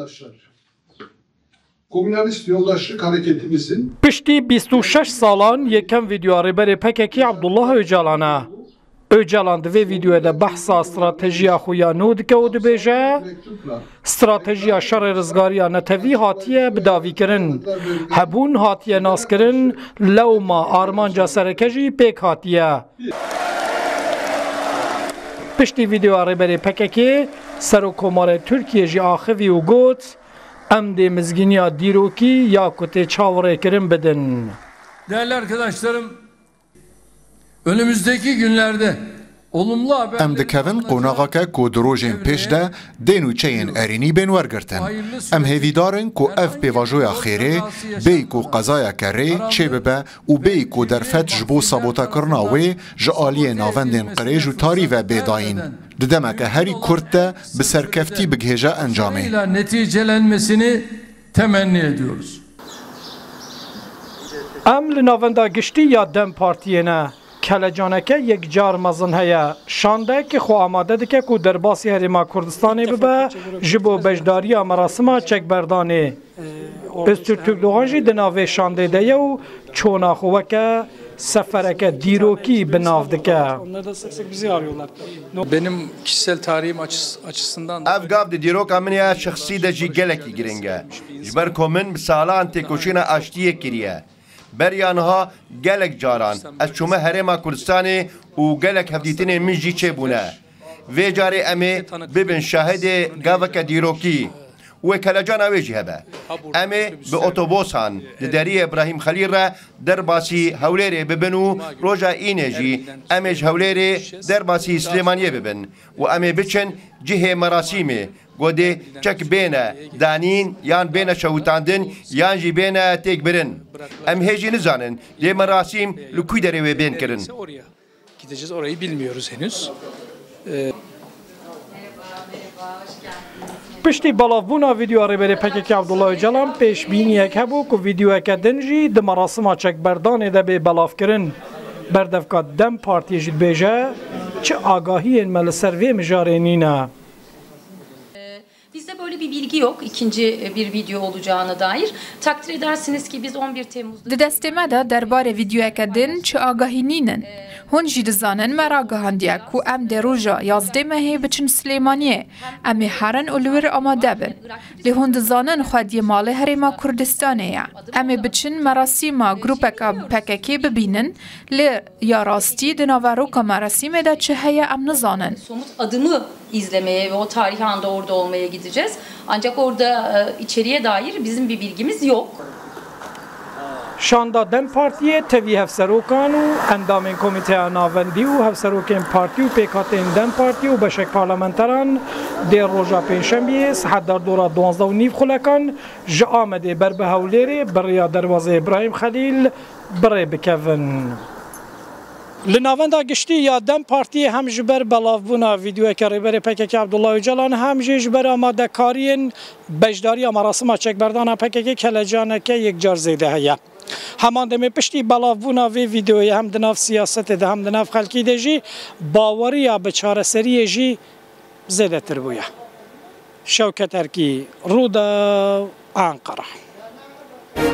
arkadaşlar. Komünist Yoldaşlık Hareketimizin Piştî 26 salan yekem video rêberê PKK Abdullah Öcalan e. Öcalan di vê videoya de behsa stratejiya xwe ya nû dike û dibêje stratejiya şerê rizgariya netewî hatiye bidavîkirin. Hebûn hatiye naskirin, lewma armanca sereke jî pêk hatiye. Piştî videoya rêberê PKK, Serokkomarê Tirkiye jî axivî û got em dê mizgîniya dîrokî ya ku tê çavrêkirin bidin. Değerli arkadaşlarım, önümüzdeki günlerde olumlu haberler... Em dikevin qonaxeke ku di rojên pêş de dên û çeyên erînî bên wergirtin. Em hêvîdarin ku ev pêvajoya xêrê, bêyî ku qezayeke rê çê bibe û bêyî ku derfet ji bo sabotekirina wê ji aliyê navendên qirêj û tarî ve bêdayîn. Di demeke herî Kurd de bi serkeftî bigihêje encamê. Neticelenmesini temenni ediyoruz. Em li navenda giştî ya Dem Partiyê ne kelecaneke yekcar mezin heye. Şandekî xwe amade dike ku derbasî Herêma Kurdistanê bibe ji bo bejdariya merasima çekberdanê. Öztürkdogan jî di navê şandê de ye û çona xwe weke sefereke dîrokî bi nav dike. Benim kişisel tarihim açısından ev gav di dîroka min ya şexsî de jî gelekî giring e. Ji ber ku min bi salan têkoşîna aştiyê kiriye. Beriya niha gelek caran ez çûme Herêma Kurdistanê û gelek hevdîtinên min jî çêbûne. Vê carê em ê bibin şahidê gaveke dîrokî. Wê kelejana wê jî hebe. Em ê bi otobosan di deriyê İbrahim Xelîl re derbasî Hewlêrê bibin û roja înê jî em ê ji Hewlêrê derbasî Slêmaniyê bibin û em ê biçin cihê merasîmê. Godê çek bêne danîn yan bêne şewitandin yan jî bêne têkbirin. Em hê jî nizanin lê merasîm li ku derê wê bên kirin. Gideceğiz, orayı bilmiyoruz henüz. Piştî belavbûna videoya rêberê PKK Abdullah Öcalan pêşbîniyek hebû ku videoyeke din jî di merasima çekberdanê de bê belavkirin. Berdevka Dem Partiyê jî dibêje çi agahiyên me li ser vê mijarê nîne. Bizde böyle bir bilgi yok ikinci bir video olacağına dair. Takdir edersiniz ki biz 11 Temmuz'da... Di destê me de derbarê videoyeke din çi agahî nînin. Hûn jî dizanin me ragahandiye ku em dê roja yazdê mehê biçin Slêmaniyê. Em ê herin û li wir amade bin. Lê hûn dizanin xwediyê malê Herêma Kurdistanê ye. Em ê biçin merasîma grupeka PKK bibînin, lê ya rastî di naveroka merasîmê de çi heye em nizanin. Somut adımı izlemeye ve o tarihi anda orada olmaya gideceğiz. Ancak orada içeriye dair bizim bir bilgimiz yok. Şanda Dem Partiyê tevî hevserokan û endamên komîteya navendî û hevserokên partî û pêkhatên Dem Partî û beşek parlamenteran dê roja pênşembiyê sihet derdora 12:30 xulekan ji Amedê ber bi Hewlêrê beriya derbasê İbrahim Xelîl birê bikevin. Li navenda giştî ya Dem Partiyê hem ji ber belavbûna videoyeke rêberê PKK Abdullah Öcalan hem jî ji ber amadekariyên bejdariya merasima çekberdana PKK kelecaneke yekcar zêde heye. Heman demê piştî belavbûna vê videoyê hem di nav siyasetê de hem di nav xelkî de jî baweriya bi çareseriyê jî zêdetir bûye. Şewket Erkî, Rûda, Ankara.